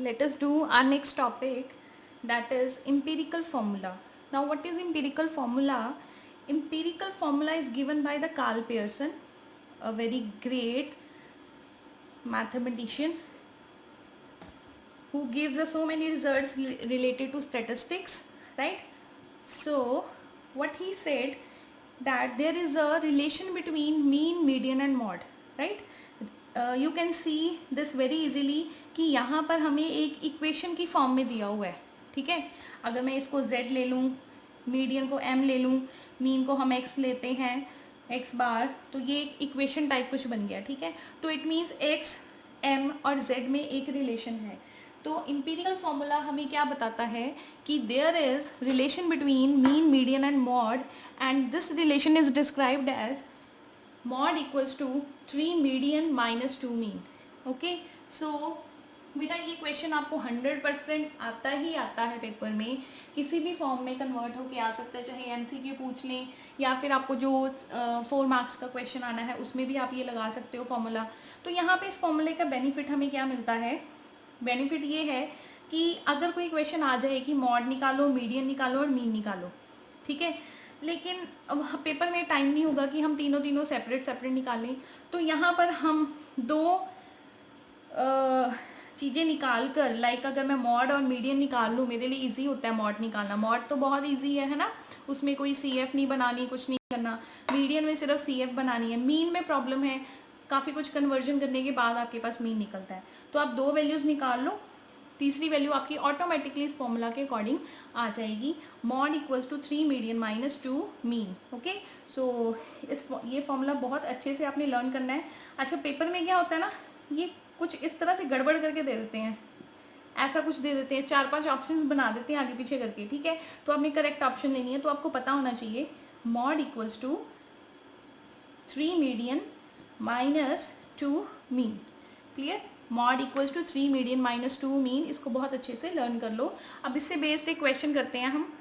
let us do our next topic, that is empirical formula. Now what is empirical formula? Empirical formula is given by the Carl Pearson, a very great mathematician who gives us so many results related to statistics, right? So what he said, that there is a relation between mean, median and mode, right? You can see this very easily कि यहाँ पर हमें एक equation की form में दिया हुआ है, ठीक है. अगर मैं इसको z ले लूँ, मीडियन को m ले लूँ, मीन को हम x लेते हैं x बार, तो ये एक इक्वेशन टाइप कुछ बन गया, ठीक है. तो इट मीन्स x, m और z में एक रिलेशन है. तो इम्पीरिकल फॉर्मूला हमें क्या बताता है कि there is relation between mean, median and mode, and this relation is described as mode equals to 3 median minus 2 mean. Okay, so बेटा ये क्वेश्चन आपको 100% आता ही आता है पेपर में, किसी भी फॉर्म में कन्वर्ट होके आ सकता है, चाहे एमसीक्यू पूछ लें या फिर आपको जो 4 मार्क्स का क्वेश्चन आना है उसमें भी आप ये लगा सकते हो फॉर्मूला. तो यहाँ पे इस फॉर्मूले का बेनिफिट हमें क्या मिलता है? बेनिफिट ये है कि अगर कोई क्वेश्चन आ जाए कि मॉड निकालो, मीडियन निकालो और मीन निकालो, ठीक है, लेकिन अब पेपर में टाइम नहीं होगा कि हम तीनों सेपरेट निकालें, तो यहाँ पर हम दो चीज़ें निकाल कर, लाइक अगर मैं मॉड और मीडियन निकाल लूँ, मेरे लिए इजी होता है मॉड निकालना. मॉड तो बहुत इजी है ना, उसमें कोई CF नहीं बनानी, कुछ नहीं करना. मीडियन में सिर्फ CF बनानी है. मीन में प्रॉब्लम है, काफ़ी कुछ कन्वर्जन करने के बाद आपके पास मीन निकलता है. तो आप 2 वैल्यूज़ निकाल लो, तीसरी वैल्यू आपकी ऑटोमेटिकली इस फॉर्मूला के अकॉर्डिंग आ जाएगी. Mode equals to 3 median minus 2 mean. Okay, so ये फॉर्मूला बहुत अच्छे से आपने लर्न करना है. अच्छा, पेपर में क्या होता है ना, ये कुछ इस तरह से गड़बड़ करके दे देते हैं, ऐसा कुछ दे देते हैं, 4-5 ऑप्शंस बना देते हैं आगे पीछे करके, ठीक है. तो आपने करेक्ट ऑप्शन लेनी है, तो आपको पता होना चाहिए mode equals to 3 median minus 2 mean. Clear? Mode equals to 3 median minus 2 mean, इसको बहुत अच्छे से लर्न कर लो. अब इससे बेस्ड एक क्वेश्चन करते हैं हम.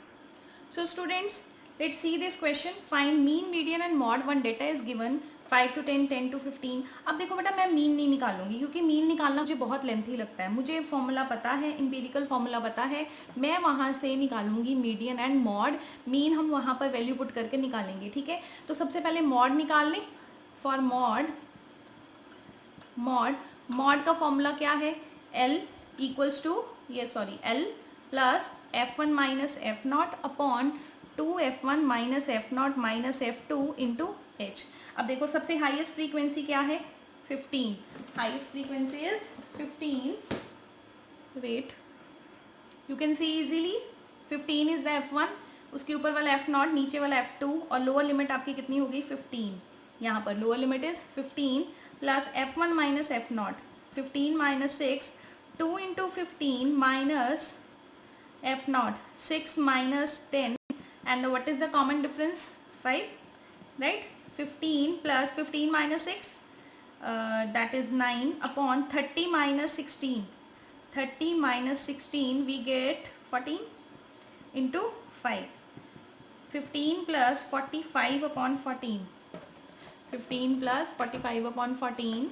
So students, let's see this question. Find mean, median and mod one data is given 5 to 10, 10 to 15. अब देखो बेटा, मैं मीन नहीं निकालूंगी क्योंकि मीन निकालना मुझे बहुत लेंथी लगता है. मुझे फॉर्मूला पता है, एम्पिरिकल फॉर्मूला पता है, मैं वहाँ से निकालूंगी मीडियन एंड मॉड. मीन हम वहाँ पर वैल्यू पुट करके निकालेंगे, ठीक है. तो सबसे पहले मॉड निकाल लें. फॉर मॉड का फॉर्मूला क्या है? L equals to L plus F1 minus F0 upon 2F1 minus F0 minus F2 into H. अब देखो, सबसे हाईएस्ट फ्रीक्वेंसी क्या है? 15. Highest frequency is 15. Wait, you can see easily 15 is the F1, उसके ऊपर वाला F0, नीचे वाला F2, और लोअर लिमिट आपकी कितनी होगी? 15. यहाँ पर lower limit is 15 plus F1 minus F0, 15 minus 6, 2 into 15 minus F0, 6 minus 10, and what is the common difference? 5, right? 15 plus 15 minus 6, that is 9 upon 30 minus 16. 30 minus 16 we get 14 into 5. 15 plus 45 upon 14. 15 plus 45 upon 14.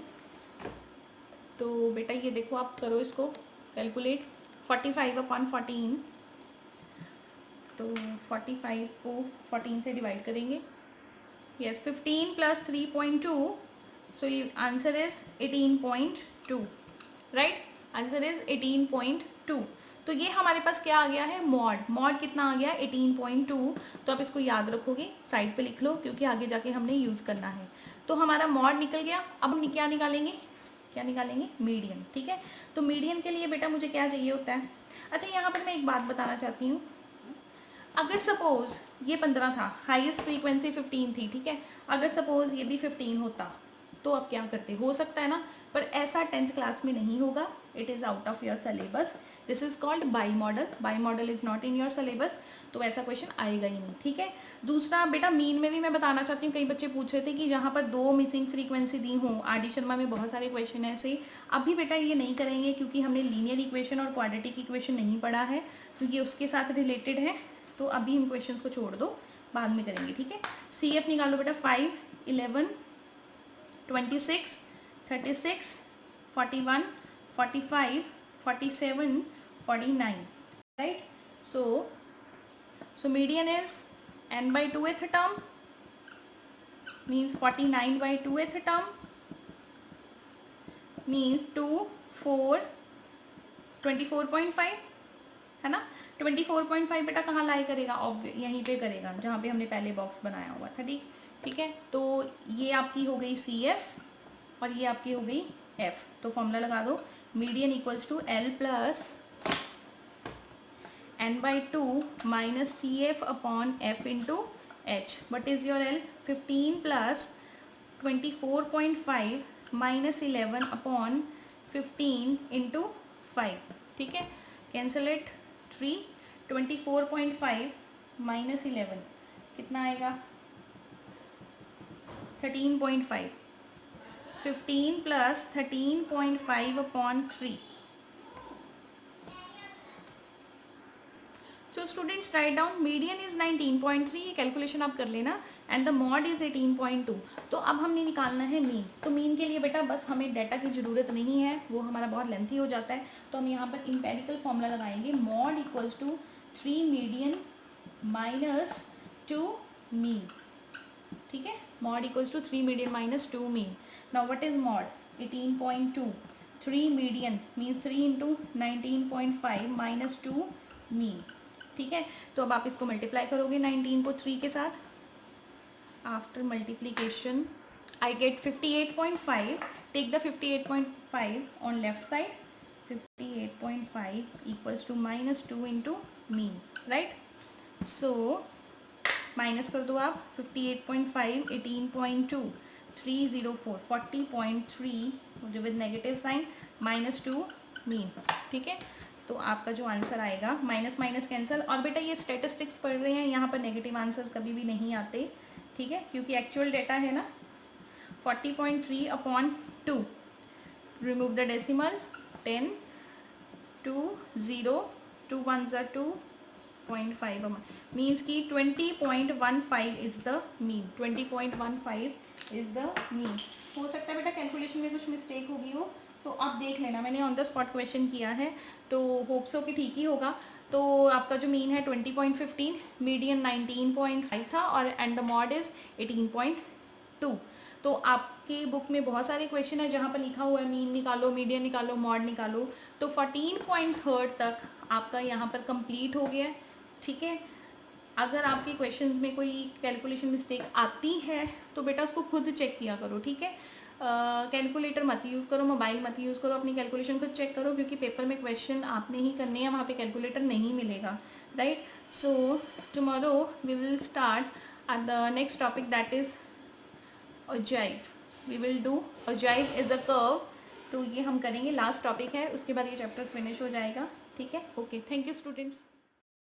तो बेटा ये देखो, आप करो इसको calculate. 45 upon 14, तो 45 को 14 से डिवाइड करेंगे. यस, 15 प्लस 3.2, सो ये answer is 18.2. Right, answer is 18.2. तो ये हमारे पास क्या आ गया है? मॉड कितना आ गया? 18.2. तो आप इसको याद रखोगे, साइड पे लिख लो, क्योंकि आगे जाके हमने यूज़ करना है. तो हमारा मॉड निकल गया. अब हम क्या निकालेंगे? मीडियन, ठीक है. तो मीडियन के लिए बेटा मुझे क्या चाहिए होता है? अच्छा, यहाँ पर मैं एक बात बताना चाहती हूँ. अगर सपोज ये 15 था, हाईएस्ट फ्रीक्वेंसी 15 थी, ठीक है. अगर सपोज ये भी 15 होता, तो आप क्या करते? हो सकता है ना, पर ऐसा 10th क्लास में नहीं होगा. It is out of your syllabus. This is called by model is not in your syllabus. तो ऐसा क्वेश्चन आएगा ही नहीं, ठीक है. दूसरा बेटा, मीन में भी मैं बताना चाहती हूँ, कई बच्चे पूछ रहे थे कि जहाँ पर 2 मिसिंग फ्रीक्वेंसी दी हों. RD शर्मा में बहुत सारे क्वेश्चन ऐसे. अभी बेटा ये नहीं करेंगे क्योंकि हमने लीनियर इक्वेशन और क्वाड्रेटिक इक्वेशन नहीं पढ़ा है, क्योंकि उसके साथ रिलेटेड है. तो अभी इन क्वेश्चन को छोड़ दो, बाद में करेंगे, ठीक है. CF निकालो बेटा. 5, 11, 26, 36, 41, 45, 47, 49, right? So median is n by 2th term, means 49 by 2th term, means 2, 4, 24.5 है ना. 24.5 बेटा कहाँ लाई करेगा, यहीं पे करेगा जहाँ पे हमने पहले बॉक्स बनाया हुआ था. ठीक है. तो ये आपकी हो गई CF और ये आपकी हो गई F. तो फॉर्मूला लगा दो, median equals to L plus n by 2 minus CF upon F into H. What is your L? 15 plus 24.5 minus 11 upon 15 into 5. ठीक है. Cancel it 3. 24.5 माइनस 11 कितना आएगा 13.5. 15 plus 13.5 upon 3. So students write down median is 19.3. ये calculation आप कर लेना and the mod is 18.2. तो अब हमने निकालना है मीन. तो मीन के लिए बेटा बस हमें डाटा की ज़रूरत नहीं है, वो हमारा बहुत लेंथी हो जाता है. तो हम यहाँ पर इम्पेरिकल फॉर्मूला लगाएंगे, mode equals to 3 median minus 2 mean. ठीक है. Mode equals to 3 median minus 2 mean. Now what is mode 18.2. 3 median means 3 into 19.5 minus 2 mean. ठीक है. तो अब आप इसको मल्टीप्लाई करोगे 19 को 3 के साथ. After multiplication I get 58.5. Take the 58.5 on left side. 58.5 equals to minus 2 into mean. Right. So minus कर दो आप 58.5, 18.2, 304, 40.3 with negative sign minus 2 mean. ठीक है. तो आपका जो आंसर आएगा माइनस माइनस कैंसिल. और बेटा ये स्टैटिस्टिक्स पढ़ रहे हैं, यहाँ पर नेगेटिव आंसर्स कभी भी नहीं आते. ठीक है. क्योंकि एक्चुअल डेटा है ना 40.3 अपॉन 2. रिमूव द डेसिमल 10, 2, 0, 2 1 ज़ा 2.5 मीन्स कि 20.15 is the mean. 20.15 is the mean. हो सकता है बेटा कैलकुलेशन में कुछ मिस्टेक होगी हो, तो आप देख लेना. मैंने ऑन द स्पॉट क्वेश्चन किया है तो होप्स हो कि ठीक ही होगा. तो आपका जो मीन है 20.15, मीडियन 19.5 था और एंड द मॉड इज़ 18.2. तो आपके बुक में बहुत सारे क्वेश्चन है जहाँ पर लिखा हुआ है मीन निकालो, मीडियन निकालो, मॉड निकालो. तो 14.3 तक आपका यहाँ पर कंप्लीट हो गया. ठीक है. अगर आपके क्वेश्चंस में कोई कैलकुलेशन मिस्टेक आती है तो बेटा उसको खुद चेक किया करो. ठीक है. कैलकुलेटर मत यूज़ करो, मोबाइल मत यूज़ करो, अपनी कैलकुलेशन खुद चेक करो क्योंकि पेपर में क्वेश्चन आपने ही करने हैं, वहाँ पे कैलकुलेटर नहीं मिलेगा. Right. So tomorrow we will start at the next topic that is ogive. We will do ogive is a curve. तो ये हम करेंगे, लास्ट टॉपिक है, उसके बाद ये चैप्टर फिनिश हो जाएगा. ठीक है. ओके. Thank you students.